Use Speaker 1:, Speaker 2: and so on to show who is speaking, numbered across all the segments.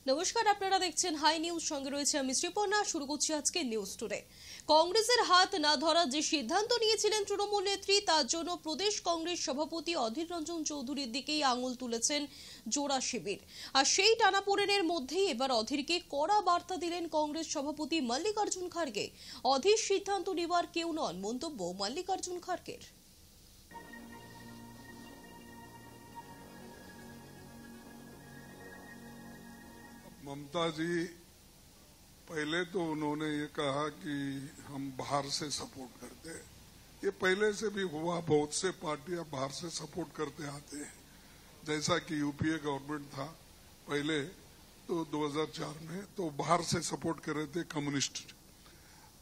Speaker 1: নমস্কার, আপনারা দেখছেন হাই নিউজ, সঙ্গে রয়েছে আমি শ্রীপর্ণা। শুরু করছি আজকে নিউজ টুডে। কংগ্রেসের হাত না ধরার যে সিদ্ধান্ত নিয়েছিলেন তৃণমূল নেত্রী, তার জন্য প্রদেশ কংগ্রেস সভাপতি অধীর রঞ্জন চৌধুরীর দিকেই আঙুল তুলেছেন জোড়া শিবির। আর সেই টানাপোড়েনের মধ্যেই এবার অধীরকে কড়া বার্তা দিলেন কংগ্রেস সভাপতি মল্লিকার্জুন খাড়গে। অধীর সিদ্ধান্ত নেওয়ার কেউ নন, মন্তব্য মল্লিকার্জুন খাড়গের।
Speaker 2: ममता जी पहले तो उन्होंने ये कहा कि हम बाहर से सपोर्ट करते हैं। ये पहले से भी हुआ, बहुत से पार्टियां बाहर से सपोर्ट करते आते हैं। जैसा कि यूपीए गवर्नमेंट था पहले तो 2004 में तो बाहर से सपोर्ट कर रहे थे कम्युनिस्ट।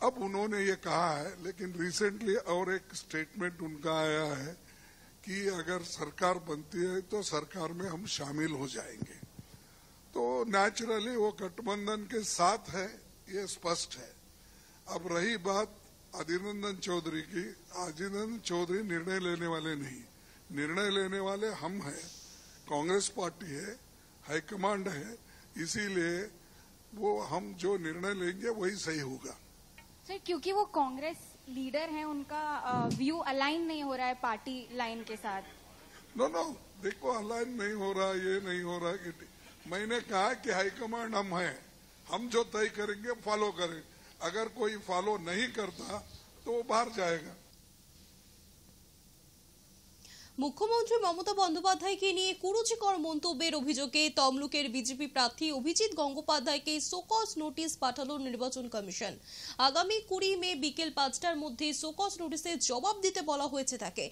Speaker 2: अब उन्होंने ये कहा है, लेकिन रिसेंटली और एक स्टेटमेंट उनका आया है कि अगर सरकार बनती है तो सरकार में हम शामिल हो जाएंगे। तो नेचुरली वो गठबंधन के साथ है, ये स्पष्ट है। अब रही बात अधीर रंजन चौधरी की, अधीर रंजन चौधरी निर्णय लेने वाले नहीं, निर्णय लेने वाले हम हैं, कांग्रेस पार्टी है, हाईकमांड है, इसीलिए वो हम जो निर्णय लेंगे वही सही होगा।
Speaker 3: सर, क्योंकि वो कांग्रेस लीडर हैं, उनका व्यू अलाइन नहीं हो रहा है पार्टी लाइन के साथ।
Speaker 2: नो देखो, अलाइन नहीं हो रहा, ये नहीं हो रहा कि मैंने कहा कि हाईकमांड हम हैं, हम जो तय करेंगे फॉलो करें। अगर कोई फॉलो नहीं करता तो वो बाहर जाएगा।
Speaker 1: মুখ্যমন্ত্রী মমতা বন্দ্যোপাধ্যায়কে নিয়ে কুরুচিকর মন্তব্যের অভিযোগে তমলুকের বিজেপি প্রার্থী অভিজিৎ গঙ্গোপাধ্যায়কে শোকজ নোটিশ পাঠালো নির্বাচন কমিশন। আগামী 20 মে বিকেল 5টার মধ্যে শোকজ নোটিশে জবাব দিতে বলা হয়েছে তাকে।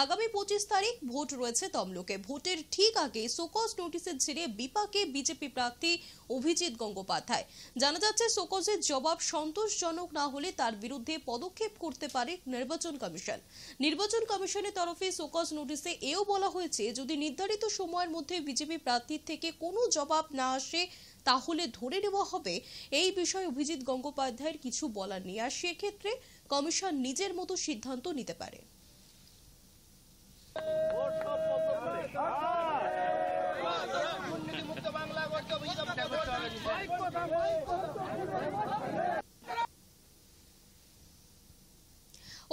Speaker 1: আগামী 25 তারিখ ভোট রয়েছে তমলুকে। ভোটের ঠিক আগে শোকজ নোটিশের ছেড়ে বিপাকে বিজেপি প্রার্থী অভিজিৎ গঙ্গোপাধ্যায়। জানা যাচ্ছে শোকজের জবাব সন্তোষজনক না হলে তার বিরুদ্ধে পদক্ষেপ করতে পারে নির্বাচন কমিশন। নির্বাচন কমিশনের তরফে শোকজ নোটিশে এও বলা হয়েছে, যদি নির্ধারিত সময়ের মধ্যে বিজেপি প্রার্থীর থেকে কোনো জবাব না আসে তাহলে ধরে নেওয়া হবে এই বিষয়ে অভিজিৎ গঙ্গোপাধ্যায়ের কিছু বলার নেই, আর সেক্ষেত্রে কমিশন নিজের মতো সিদ্ধান্ত নিতে পারে।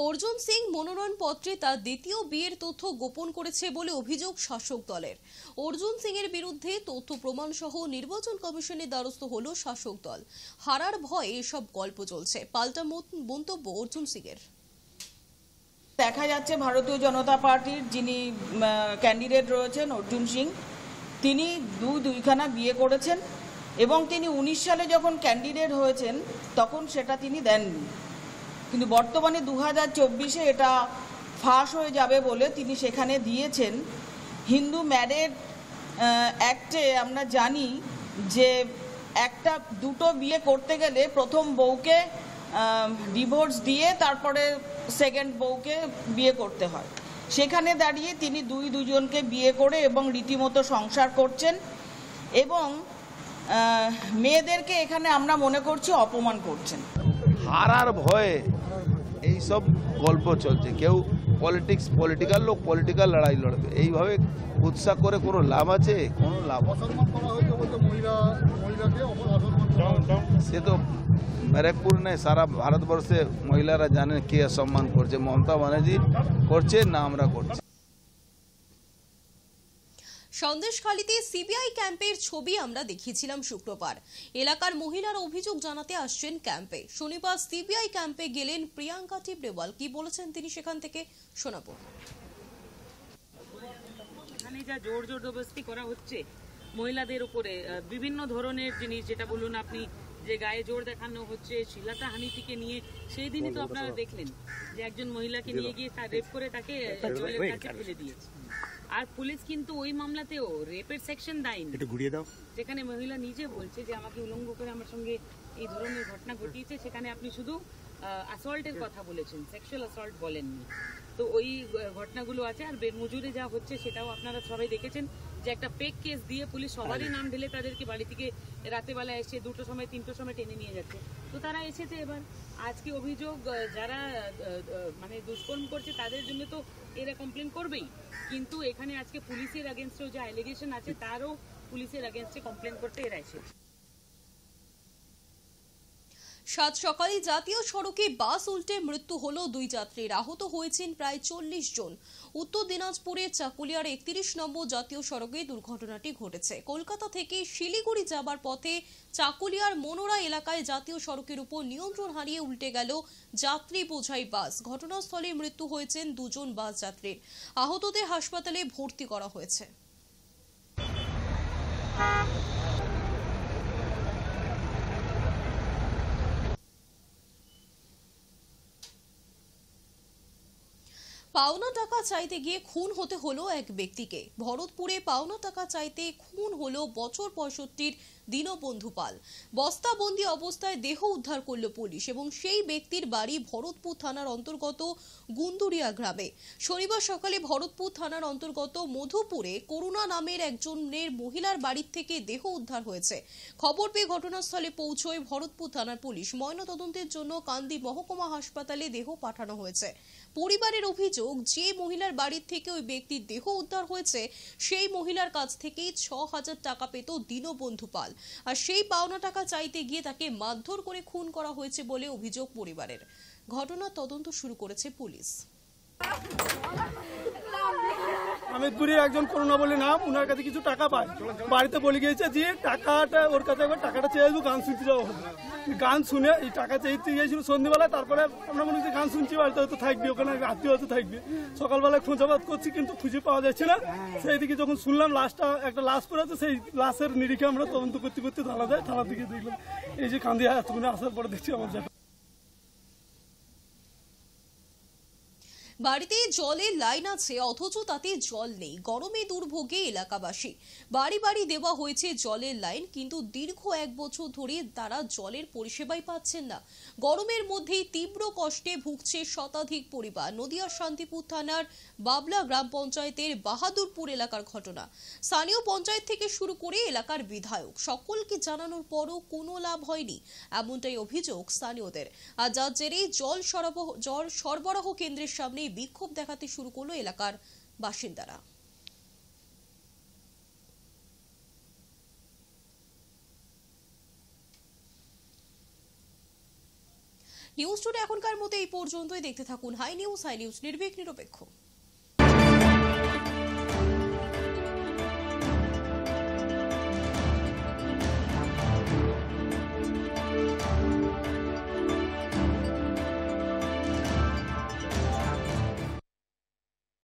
Speaker 1: অর্জুন সিং মনোনয়নপত্রে তার দ্বিতীয় বিয়ের তথ্য গোপন করেছে বলে অভিযোগ শাসক দলের। অর্জুন সিং এর বিরুদ্ধে তথ্য প্রমাণ সহ নির্বাচন কমিশনের দ্বারস্থ হল শাসক দল। হারার ভয়ে এসব গল্প চলছে, পাল্টা মন্তব্য অর্জুন সিং এর।
Speaker 4: দেখা যাচ্ছে ভারতীয় জনতা পার্টির যিনি ক্যান্ডিডেট রয়েছেন অর্জুন সিং, তিনি দুইখানা বিয়ে করেছেন এবং তিনি 19 সালে যখন ক্যান্ডিডেট হয়েছেন তখন সেটা তিনি দেননি, কিন্তু বর্তমানে 2024-এ এটা ফাঁস হয়ে যাবে বলে তিনি সেখানে দিয়েছেন। হিন্দু ম্যারেজ অ্যাক্টে আমরা জানি যে দুটো বিয়ে করতে গেলে প্রথম বউকে ডিভোর্স দিয়ে তারপরে সেকেন্ড বউকে বিয়ে করতে হয়। সেখানে দাঁড়িয়ে তিনি দুজনকে বিয়ে করে এবং রীতিমতো সংসার করছেন এবং মেয়েদেরকে এখানে আমরা মনে করছি অপমান করছেন।
Speaker 5: হারার ভয়ে এই সব গল্প চলছে। কেউ পলিটিক্যাল লোক পলিটিক্যাল লড়াই লড়বে, এইভাবে উৎসাহ করে কোনো লাভ আছে? কোনো লাভ। সে তো ব্যারাকপুর নেই, সারা ভারতবর্ষে মহিলারা জানেন কে সম্মান করছে। মমতা ব্যানার্জি করছে না আমরা করছি।
Speaker 1: সন্দেশখালীতে সিবিআই ক্যাম্পের ছবি আমরা দেখিয়েছিলাম শুক্রবার। এলাকার মহিলার অভিযোগ জানাতে আসছেন ক্যাম্পে। শনিবার সিবিআই ক্যাম্পে গেলেন প্রিয়াঙ্কা টিবরেওয়াল। কি বলেছেন তিনি সেখান থেকে শোনাবো।
Speaker 6: এখানে যা জোর জবরদস্তি করা হচ্ছে মহিলাদের উপরে, বিভিন্ন ধরনের জিনিস, যেটা বলুন আপনি, যে গায়ে জোর দেখানো হচ্ছে, শ্লীলতাহানি থেকে নিয়ে, সেই দিনই তো আপনারা দেখলেন যে একজন মহিলাকে নিয়ে গিয়ে রেপ করে তাকে জলের কাছে ফেলে দিয়েছে। আর পুলিশ কিন্তু ওই মামলাতেও রেপের সেকশন দেয়নি, যেখানে মহিলা নিজে বলছে যে আমাকে উলঙ্গ করে আমার সঙ্গে এই ধরনের ঘটনা ঘটিয়েছে। সেখানে আপনি শুধু অ্যাসল্টের কথা বলেছেন, সেক্সুয়াল অ্যাসল্ট বলেননি। তো ওই ঘটনাগুলো আছে। আর বেরমজুরে যা হচ্ছে সেটাও আপনারা সবাই দেখেছেন, যে একটা ফেক কেস দিয়ে পুলিশ সবারই নাম ঢেলে তাদেরকে বাড়ি থেকে রাতেবেলা এসে 2টোর সময় 3টোর সময় টেনে নিয়ে যাচ্ছে। তো তারা এসেছে। এবার আজকে অভিযোগ যারা মানে দুষ্কর্ম করছে তাদের জন্য তো এরা কমপ্লেন করবেই, কিন্তু এখানে আজকে পুলিশের এগেইনস্টে যে অ্যালিগেশন আছে তারও পুলিশের এগেইনস্টে কমপ্লেন করতে এরা এসেছে।
Speaker 1: সাত সকালে জাতীয় সড়কে বাস উল্টে মৃত্যু হলো 2 যাত্রীর, আহত হয়েছেন প্রায় 40 জন। উত্তর দিনাজপুরের চাকুলিয়ার 31 নম্বর জাতীয় সড়কে দুর্ঘটনাটি ঘটেছে। কলকাতা থেকে শিলিগুড়ি যাবার পথে চাকুলিয়ার মনোরা এলাকায় জাতীয় সড়কের উপর নিয়ন্ত্রণ হারিয়ে উল্টে গেল যাত্রী বোঝাই বাস। ঘটনাস্থলে মৃত্যু হয়েছেন 2 জন বাস যাত্রীর, আহতদের হাসপাতালে ভর্তি করা হয়েছে। পাওনা টাকা চাইতে গিয়ে খুন হতে হলো এক ব্যক্তিকে। ভরতপুরে পাওনা টাকা চাইতে খুন হলো বছর 65 দীনবন্ধু পাল। বস্তাবন্দি অবস্থায় দেহ উদ্ধার করল পুলিশ এবং সেই ব্যক্তির বাড়ি ভরতপুর থানার অন্তর্গত গুন্দুরিয়া গ্রামে। শনিবার সকালে ভরতপুর থানার অন্তর্গত মধুপুরে করুণা নামের একজনের মহিলার বাড়ির থেকে দেহ উদ্ধার হয়েছে। খবর পেয়ে ঘটনাস্থলে পৌঁছয় ভরতপুর থানার পুলিশ। ময়নাতদন্তের জন্য কান্দি মহকুমা হাসপাতালে দেহ পাঠানো হয়েছে। পরিবারের অভিযোগ, যে মহিলার বাড়ির থেকে ওই ব্যক্তির দেহ উদ্ধার হয়েছে সেই মহিলার কাছ থেকেই 6000 টাকা পেত দীনবন্ধু পাল, আর সেই পাওনা টাকা চাইতে গিয়ে তাকে মারধর করে খুন করা হয়েছে বলে অভিযোগ পরিবারের। ঘটনার তদন্ত শুরু করেছে পুলিশ।
Speaker 7: আমেদপুরের একজন করুণা বলে নাম, ওনার কাছে কিছু টাকা পায়, বাড়িতে বলে গিয়েছে যে টাকাটা ওর কাছে একবার টাকাটা চেয়ে আসবো, গান শুনতে যাবো। গান শুনে এই টাকা চাইতে গিয়েছিল সন্ধ্যেবেলা। তারপরে আমরা মনে হচ্ছে গান শুনছি, বাড়িতে হয়তো থাকবে, ওখানে আত্মীয় হয়তো থাকবে। সকালবেলায় খোঁজাবাদ করছি কিন্তু খুঁজে পাওয়া যাচ্ছে না। সেই দিকে যখন শুনলাম লাশটা একটা লাশ পড়েছে, সেই লাশের নিরিখে আমরা তদন্ত করতে করতে থানা যায়। থানা থেকে দেখলাম এই যে কান্দি এতক্ষণে আসার পরে দেখছি আমার জায়গা।
Speaker 1: বাড়িতে জলের লাইন আছে অথচ তাতে জল নেই, গরমে দুর্ভোগে এলাকাবাসী। বাড়ি বাড়ি দেওয়া হয়েছে জলের লাইন, কিন্তু দীর্ঘ 1 বছর ধরে তারা জলের পরিষেবাই পাচ্ছেন না। গরমের মধ্যেই তীব্র কষ্টে ভুগছে শতাধিক পরিবার। নদিয়ার শান্তিপুর থানার বাবলা গ্রাম পঞ্চায়েতের বাহাদুরপুর এলাকার ঘটনা। স্থানীয় পঞ্চায়েত থেকে শুরু করে এলাকার বিধায়ক সকলকে জানানোর পরও কোনো লাভ হয়নি, এমনটাই অভিযোগ স্থানীয়দের। আর যার জেরেই জল সরবরাহ কেন্দ্রের সামনে বিক্ষোভ দেখাতে শুরু করলো এলাকার বাসিন্দারা। নিউজ টুডে এখনকার মতো এই পর্যন্তই। দেখতে থাকুন হাই নিউজ নির্ভীক নিরপেক্ষ।